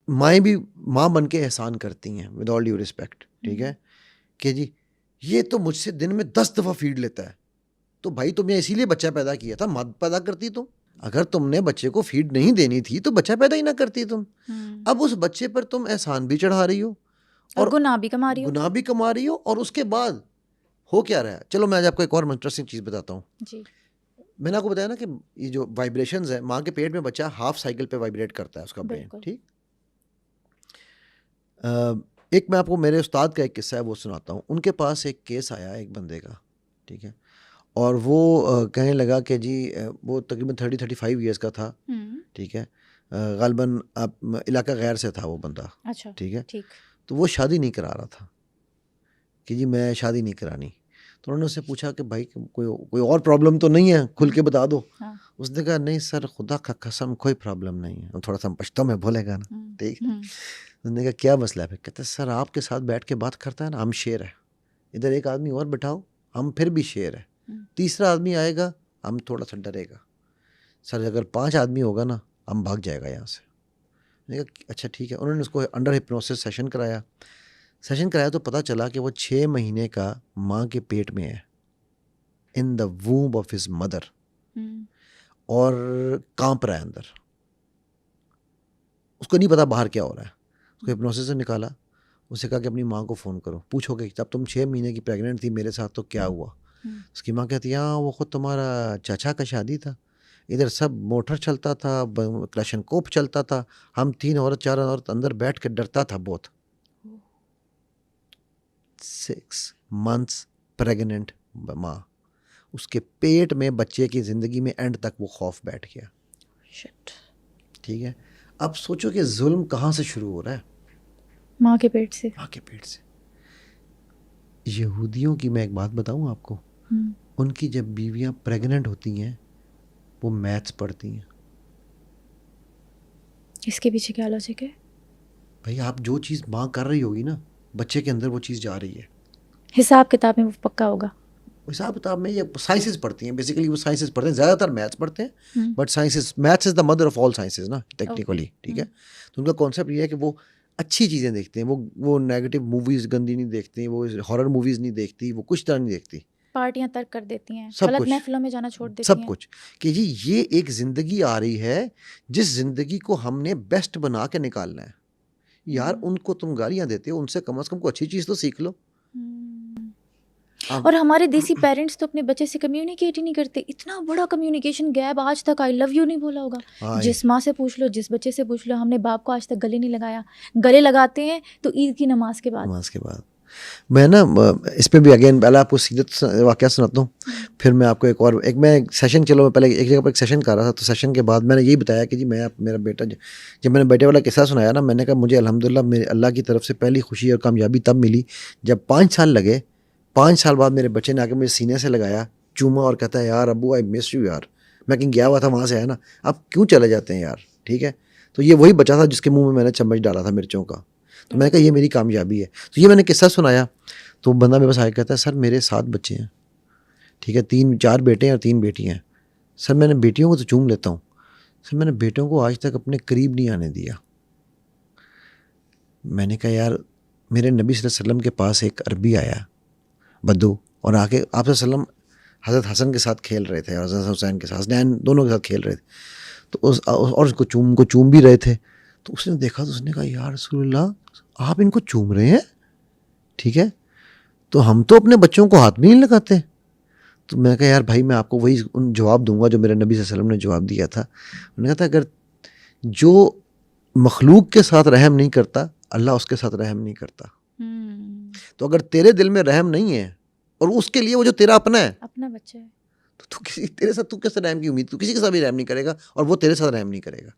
माएँ भी माँ बन के एहसान करती हैं, विद ऑल ड्यू रिस्पेक्ट, ठीक है, कि जी ये तो मुझसे दिन में 10 दफ़ा फीड लेता है, तो भाई तुमने इसीलिए बच्चा पैदा किया था, मत पैदा करती तुम। अगर तुमने बच्चे को फीड नहीं देनी थी तो बच्चा पैदा ही ना करती तुम। अब उस बच्चे पर तुम एहसान भी चढ़ा रही हो और गुनाह भी कमा रही हो। गुनाह भी कमा रही हो, और उसके बाद हो क्या रहा है। चलो मैं आज आपको एक और इंटरेस्टिंग चीज़ बताता हूँ। जी। मैंने आपको बताया ना कि ये जो वाइब्रेशंस है, माँ के पेट में बच्चा हाफ साइकिल पे वाइब्रेट करता है उसका ब्रेन, बिल्कुल। ठीक। एक मैं आपको मेरे उस्ताद का एक किस्सा है वो सुनाता हूँ। उनके पास एक केस आया एक बंदे का, ठीक है, और वो कहने लगा कि जी वो तकरीबन 30-35 ईयर्स का था, ठीक है, गालिबन आप इलाका गैर से था वो बंदा, अच्छा। ठीक है, ठीक। तो वो शादी नहीं करा रहा था कि जी मैं शादी नहीं करानी। तो उन्होंने उससे पूछा कि भाई कोई कोई और प्रॉब्लम तो नहीं है, खुल के बता दो। हाँ। उसने कहा नहीं सर, खुदा का कसम कोई प्रॉब्लम नहीं है। थोड़ा सा पछता में बोलेगा ना, ठीक है। उसने कहा क्या मसला है? फिर कहते सर आपके साथ बैठ के बात करता है ना, हम शेर है, इधर एक आदमी और बिठाओ, हम फिर भी शेर है, तीसरा आदमी आएगा हम थोड़ा सा डरेगा, सर अगर 5 आदमी होगा ना हम भाग जाएगा यहाँ से। मैंने कहा अच्छा ठीक है। उन्होंने उसको अंडर हिप्नोसिस सेशन कराया। तो पता चला कि वो 6 महीने का माँ के पेट में है, in the वूम of his mother, और कांप रहा है अंदर। उसको नहीं पता बाहर क्या हो रहा है। उसको हिप्नोसिस से निकाला। उसे कहा कि अपनी माँ को फ़ोन करो, पूछो कि जब तुम 6 महीने की प्रेग्नेंट थी मेरे साथ तो क्या हुआ। उसकी माँ कहती है हाँ वो खुद तुम्हारा चाचा का शादी था, इधर सब मोटर चलता था, क्लैशनकोप चलता था, हम 3 औरत 4 औरत अंदर बैठ के डरता था बहुत। 6 months प्रेग्नेंट माँ, उसके पेट में बच्चे की ज़िंदगी में एंड तक वो खौफ बैठ गया। ठीक है, अब सोचो कि जुल्म कहाँ से शुरू हो रहा है? माँ के पेट से। माँ के पेट से। यहूदियों की मैं एक बात बताऊं आपको, उनकी जब बीवियां प्रेग्नेंट होती हैं वो मैथ्स पढ़ती हैं। इसके पीछे क्या लॉजिक है? भाई आप जो चीज़ माँ कर रही होगी ना, बच्चे के अंदर वो चीज़ जा रही है। हिसाब किताब में वो पक्का होगा। हिसाब किताब में ये साइंसेस पढ़ती हैं, बेसिकली वो साइंसेस पढ़ते हैं, ज़्यादातर मैथ्स पढ़ते हैं, but sciences, maths is the mother of all sciences ना टेक्निकली, ठीक है। तो उनका कॉन्सेप्ट ये है कि वो अच्छी चीज़ें देखते हैं, वो नेगेटिव मूवीज़ गंदी नहीं देखती, वो हॉरर मूवीज़ नहीं देखती, वो कुछ तरह नहीं देखती, पार्टियां तर्क कर देती हैं, सब गलत कुछ, महफिलों में जाना छोड़ देती सब हैं। कुछ, कि जी ये एक ज़िंदगी आ रही है जिस ज़िंदगी को हमने बेस्ट बना के निकालना है। यार उनको तुम गालियाँ देते हो, उनसे कम से कम कोई अच्छी चीज़ तो सीख लो। और हमारे देसी पेरेंट्स तो अपने बच्चे से कम्युनिकेट ही नहीं करते। इतना बड़ा कम्युनिकेशन गैप, आज तक आई लव यू नहीं बोला होगा। जिस माँ से पूछ लो, जिस बच्चे से पूछ लो, हमने बाप को आज तक गले नहीं लगाया। गले लगाते हैं तो ईद की नमाज के बाद। मैं ना इस पे भी अगेन पहले आपको सीरत वाक़या सुनाता हूँ, फिर मैं आपको एक मैं सेशन, चलो मैं पहले एक जगह पर एक सेशन कर रहा था, तो सेशन के बाद मैंने यही बताया कि जी मेरा बेटा, जब मैंने बेटे वाला किस्सा सुनाया ना, मैंने कहा मुझे अल्हम्दुलिल्लाह मेरे अल्लाह की तरफ से पहली खुशी और कामयाबी तब मिली जब 5 साल लगे। 5 साल बाद मेरे बच्चे ने आके मुझे सीने से लगाया, चूमा और कहता है यार अब्बू आई मिस यू यार। मैं कहीं गया हुआ था, वहाँ से आया ना, आप क्यों चले जाते हैं यार, ठीक है। तो ये वही बच्चा था जिसके मुँह में मैंने चम्मच डाला था मिर्चों का। तो मैंने कहा ये मेरी कामयाबी है। तो ये मैंने किस्सा सुनाया, तो बंदा मेरे पास आया, कहता है सर मेरे 7 बच्चे हैं, ठीक है, 4 बेटे हैं और 3 बेटियां हैं। सर मैंने बेटियों को तो चूम लेता हूँ, सर मैंने बेटों को आज तक अपने करीब नहीं आने दिया। मैंने कहा यार मेरे नबी सल्लल्लाहु अलैहि वसल्लम के पास एक अरबी आया बद्दू, और आके आप सल्लम हज़रत हसन के साथ खेल रहे थे और हज़रत हुसैन के साथ, हसनैन दोनों के साथ खेल रहे थे, तो और उसको चूम भी रहे थे। तो उसने देखा तो उसने कहा यार रसूलुल्लाह आप इनको चूम रहे हैं, ठीक है, तो हम तो अपने बच्चों को हाथ भी नहीं लगाते। तो मैंने कहा यार भाई मैं आपको वही उन जवाब दूंगा जो मेरे नबी सल्लल्लाहु अलैहि वसल्लम ने जवाब दिया था। उन्होंने कहा था अगर जो मखलूक के साथ रहम नहीं करता, अल्लाह उसके साथ रहम नहीं करता। तो अगर तेरे दिल में रहम नहीं है, और उसके लिए वो जो तेरा अपना है, अपना बच्चा है, तो तू तेरे साथ तू कैसे रहम की उम्मीद, तू किसी के साथ भी रहम नहीं करेगा और वो तेरे साथ रहम नहीं करेगा।